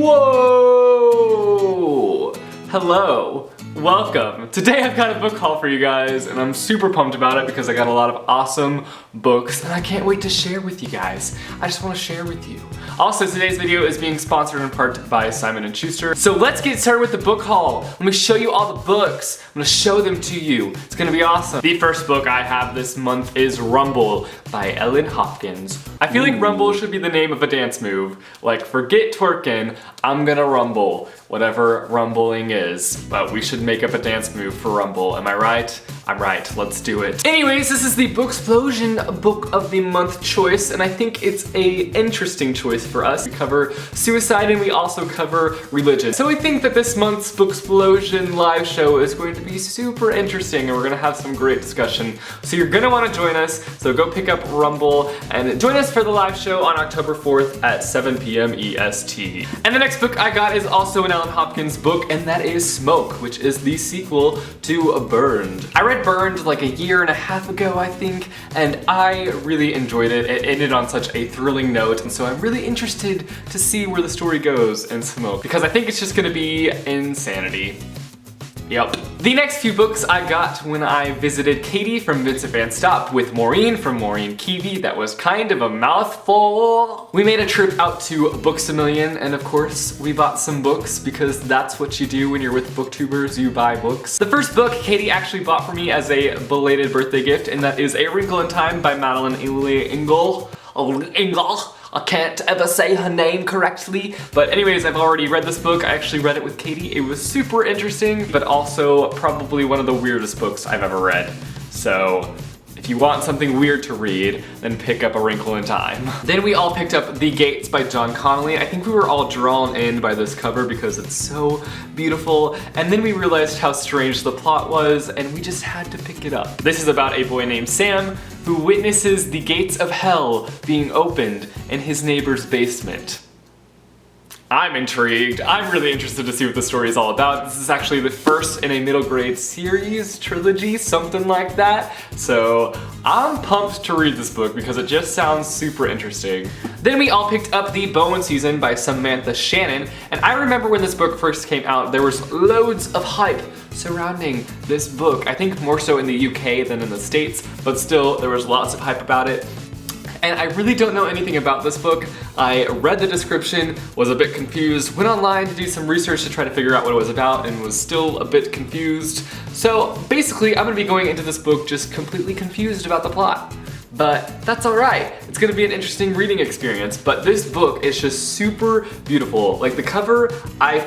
Whoa! Hello, welcome. Today I've got a book haul for you guys and I'm super pumped about it because I got a lot of awesome books and I can't wait to share with you guys. I just want to share with you. Also, today's video is being sponsored in part by Simon & Schuster. So let's get started with the book haul. Let me show you all the books. I'm gonna show them to you. It's gonna be awesome. The first book I have this month is Rumble by Ellen Hopkins. I feel like Rumble should be the name of a dance move. Like, forget twerking, I'm gonna rumble. Whatever rumbling is. But we should make up a dance move for Rumble. Am I right? I'm right, let's do it. Anyways, this is the Booksplosion Book of the Month choice, and I think it's a interesting choice for us. We cover suicide and we also cover religion. So I think that this month's Booksplosion live show is going to be super interesting and we're gonna have some great discussion. So you're gonna wanna join us, so go pick up Rumble and join us for the live show on October 4th at 7 p.m. EST. And the next book I got is also an Ellen Hopkins book, and that is Smoke, which is the sequel to Burned. I read Burned like a year and a half ago, I think, and I really enjoyed it. It ended on such a thrilling note, and so I'm really interested to see where the story goes in Smoke, because I think it's just gonna be insanity. Yep. The next few books I got when I visited Katie from Vincent Van Stop with Maureen from Maureen Kiwi. That was kind of a mouthful. We made a trip out to Books-A-Million, and of course we bought some books because that's what you do when you're with booktubers, you buy books. The first book Katie actually bought for me as a belated birthday gift, and that is A Wrinkle in Time by Madeleine Ingle. I can't ever say her name correctly. But anyways, I've already read this book. I actually read it with Katie. It was super interesting, but also probably one of the weirdest books I've ever read. So if you want something weird to read, then pick up A Wrinkle in Time. Then we all picked up The Gates by John Connolly. I think we were all drawn in by this cover because it's so beautiful. And then we realized how strange the plot was and we just had to pick it up. This is about a boy named Sam who witnesses the gates of hell being opened in his neighbor's basement. I'm intrigued. I'm really interested to see what the story is all about. This is actually the first in a middle grade series, trilogy, something like that. So I'm pumped to read this book because it just sounds super interesting. Then we all picked up The Bowen Season by Samantha Shannon. And I remember when this book first came out, there was loads of hype surrounding this book. I think more so in the UK than in the States, but still there was lots of hype about it. And I really don't know anything about this book. I read the description, was a bit confused, went online to do some research to try to figure out what it was about, and was still a bit confused. So basically, I'm gonna be going into this book just completely confused about the plot. But that's alright. It's gonna be an interesting reading experience, but this book is just super beautiful. Like the cover, I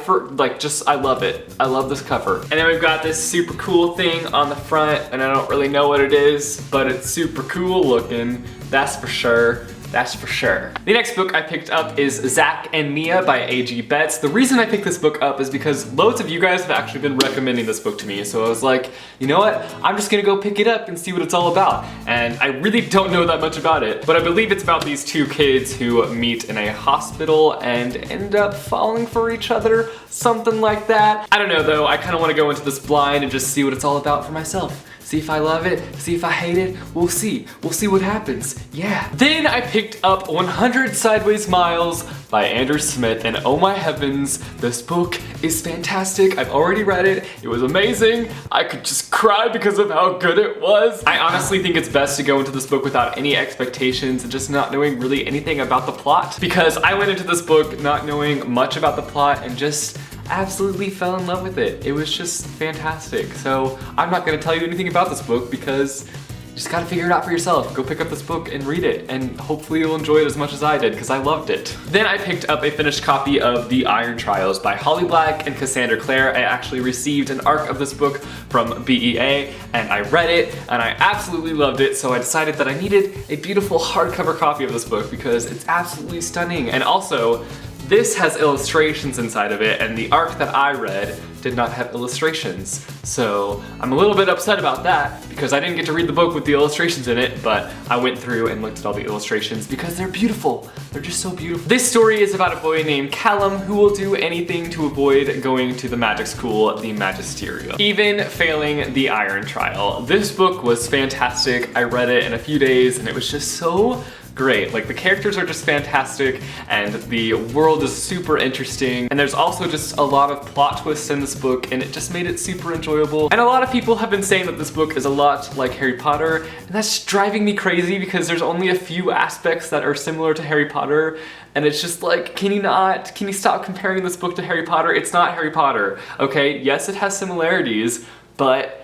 love it. I love this cover. And then we've got this super cool thing on the front, and I don't really know what it is, but it's super cool looking. That's for sure. That's for sure. The next book I picked up is Zack and Mia by A.G. Betts. The reason I picked this book up is because loads of you guys have actually been recommending this book to me. So I was like, you know what? I'm just gonna go pick it up and see what it's all about. And I really don't know that much about it, but I believe it's about these two kids who meet in a hospital and end up falling for each other, something like that. I don't know though, I kinda wanna go into this blind and just see what it's all about for myself. See if I love it, see if I hate it, we'll see. We'll see what happens, yeah. Then I picked up 100 Sideways Miles by Andrew Smith, and oh my heavens, this book is fantastic. I've already read it, it was amazing. I could just cry because of how good it was. I honestly think it's best to go into this book without any expectations and just not knowing really anything about the plot, because I went into this book not knowing much about the plot and just absolutely fell in love with it. It was just fantastic. So I'm not gonna tell you anything about this book because you just gotta figure it out for yourself. Go pick up this book and read it, and hopefully you'll enjoy it as much as I did because I loved it. Then I picked up a finished copy of The Iron Trials by Holly Black and Cassandra Clare. I actually received an ARC of this book from BEA and I read it and I absolutely loved it, so I decided that I needed a beautiful hardcover copy of this book because it's absolutely stunning. And also, this has illustrations inside of it, and the ARC that I read did not have illustrations. So I'm a little bit upset about that because I didn't get to read the book with the illustrations in it, but I went through and looked at all the illustrations because they're beautiful. They're just so beautiful. This story is about a boy named Callum who will do anything to avoid going to the magic school, the Magisterium, even failing the Iron Trial. This book was fantastic. I read it in a few days and it was just so great. Like, the characters are just fantastic, and the world is super interesting, and there's also just a lot of plot twists in this book, and it just made it super enjoyable. And a lot of people have been saying that this book is a lot like Harry Potter, and that's driving me crazy because there's only a few aspects that are similar to Harry Potter, and it's just like, can you stop comparing this book to Harry Potter? It's not Harry Potter, okay? Yes, it has similarities, but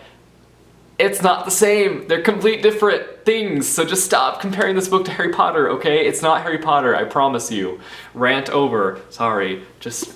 it's not the same. They're complete different things, so just stop comparing this book to Harry Potter, okay? It's not Harry Potter, I promise you. Rant over. Sorry. Just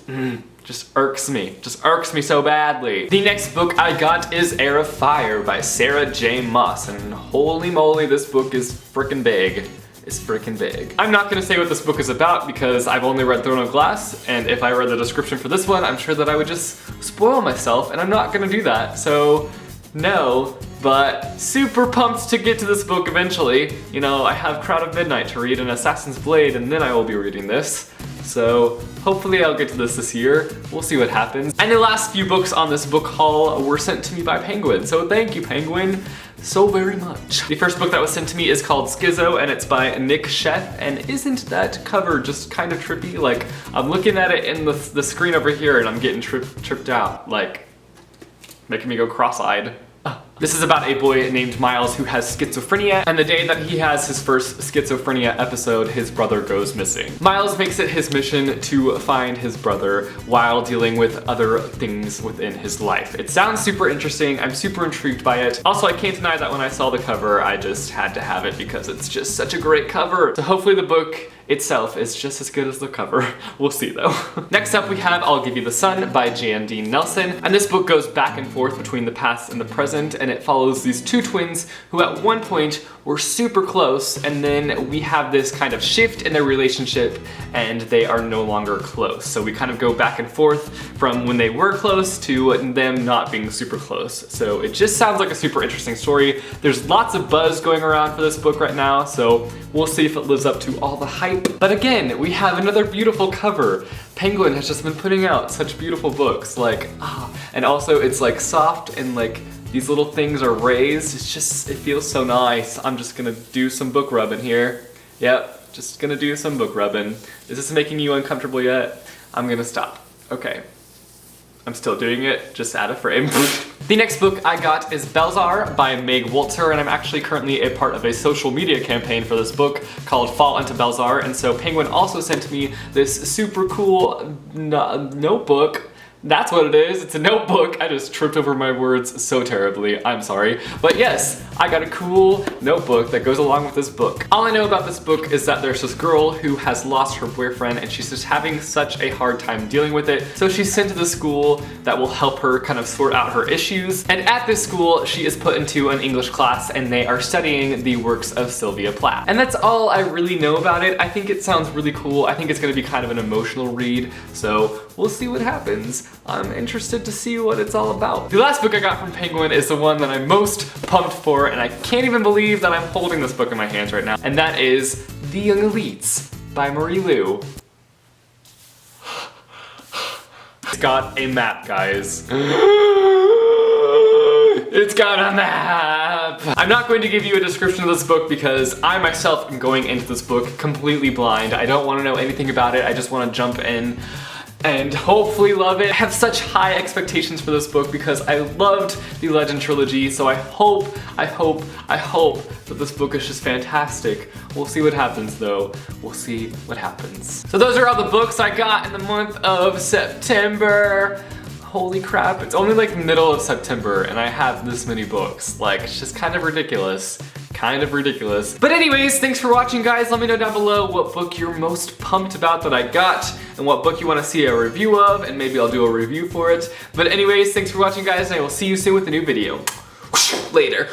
irks me. Just irks me so badly. The next book I got is Heir of Fire by Sarah J. Maas, and holy moly, this book is freaking big. It's freaking big. I'm not gonna say what this book is about because I've only read Throne of Glass, and if I read the description for this one, I'm sure that I would just spoil myself, and I'm not gonna do that, so no. But super pumped to get to this book eventually. You know, I have Crowd of Midnight to read and Assassin's Blade, and then I will be reading this. So hopefully I'll get to this year. We'll see what happens. And the last few books on this book haul were sent to me by Penguin, so thank you, Penguin, so very much. The first book that was sent to me is called Schizo, and it's by Nec Sheff, and isn't that cover just kind of trippy? Like, I'm looking at it in the screen over here and I'm getting tripped out, like, making me go cross-eyed. This is about a boy named Miles who has schizophrenia, and the day that he has his first schizophrenia episode, his brother goes missing. Miles makes it his mission to find his brother while dealing with other things within his life. It sounds super interesting, I'm super intrigued by it. Also, I can't deny that when I saw the cover, I just had to have it because it's just such a great cover. So hopefully the book itself is just as good as the cover. We'll see though. Next up we have I'll Give You the Sun by Jandy Nelson, and this book goes back and forth between the past and the present, and it follows these two twins who at one point were super close, and then we have this kind of shift in their relationship and they are no longer close. So we kind of go back and forth from when they were close to them not being super close. So it just sounds like a super interesting story. There's lots of buzz going around for this book right now, so we'll see if it lives up to all the hype. But again, we have another beautiful cover. Penguin has just been putting out such beautiful books, like, and also it's like soft and like these little things are raised. It's just, it feels so nice. I'm just gonna do some book rubbing here. Yep, just gonna do some book rubbing. Is this making you uncomfortable yet? I'm gonna stop. Okay. I'm still doing it, just out of frame. The next book I got is Belzhar by Meg Wolitzer, and I'm actually currently a part of a social media campaign for this book called Fall into Belzhar, and so Penguin also sent me this super cool notebook. That's what it is, it's a notebook. I just tripped over my words so terribly, I'm sorry. But yes, I got a cool notebook that goes along with this book. All I know about this book is that there's this girl who has lost her boyfriend and she's just having such a hard time dealing with it. So she's sent to the school that will help her kind of sort out her issues. And at this school, she is put into an English class and they are studying the works of Sylvia Plath. And that's all I really know about it. I think it sounds really cool. I think it's gonna be kind of an emotional read. So we'll see what happens. I'm interested to see what it's all about. The last book I got from Penguin is the one that I'm most pumped for, and I can't even believe that I'm holding this book in my hands right now, and that is The Young Elites by Marie Lu. It's got a map, guys. It's got a map! I'm not going to give you a description of this book because I myself am going into this book completely blind. I don't want to know anything about it, I just want to jump in and hopefully love it. I have such high expectations for this book because I loved the Legend trilogy, so I hope that this book is just fantastic. We'll see what happens though. We'll see what happens. So those are all the books I got in the month of September. Holy crap, it's only like middle of September and I have this many books. Like, it's just kind of ridiculous. Kind of ridiculous. But anyways, thanks for watching, guys. Let me know down below what book you're most pumped about that I got and what book you want to see a review of, and maybe I'll do a review for it. But anyways, thanks for watching, guys, and I will see you soon with a new video. Later.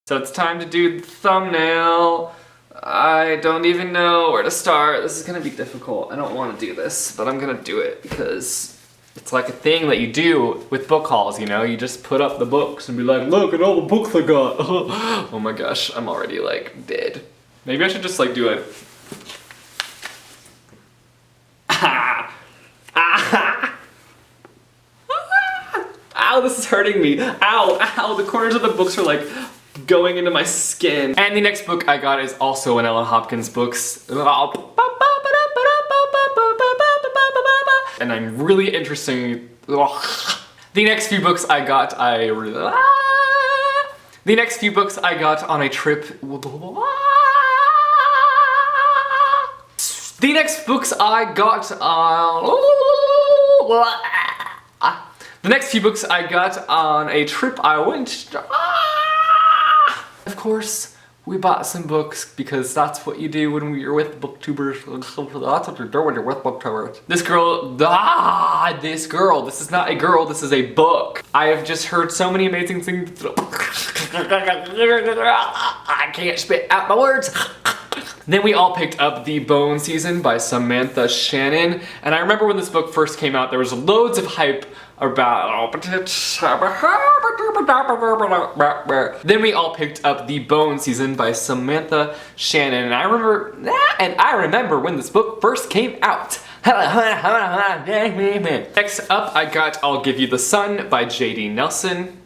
So it's time to do the thumbnail. I don't even know where to start. This is gonna be difficult. I don't want to do this, but I'm gonna do it because it's like a thing that you do with book hauls, you know? You just put up the books and be like, look at all the books I got. Oh my gosh, I'm already like dead. Maybe I should just like do it. Ow, this is hurting me. Ow, ow, the corners of the books are like going into my skin. And the next book I got is also an Ellen Hopkins books. And I'm really interested. The next few books I got, the next few books I got on a trip. The next books I got the next few books I got on a trip I went. Of course, we bought some books because that's what you do when you're with booktubers. That's what you do when you're with booktubers. This girl, this is not a girl, this is a book. I have just heard so many amazing things. I can't spit out my words. Then we all picked up The Bone Season by Samantha Shannon. And I remember when this book first came out, there was loads of hype about. Then we all picked up The Bone Season by Samantha Shannon. And I remember when this book first came out. Next up, I got I'll Give You the Sun by Jandy Nelson.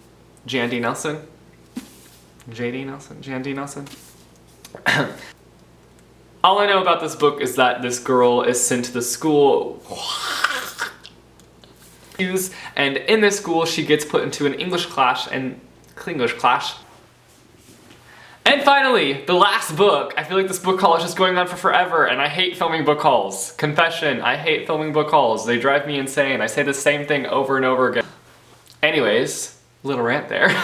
All I know about this book is that this girl is sent to the school, and in this school she gets put into an English class. And finally, the last book. I feel like this book haul is just going on for forever, and I hate filming book hauls. Confession, I hate filming book hauls. They drive me insane. I say the same thing over and over again. Anyways, little rant there.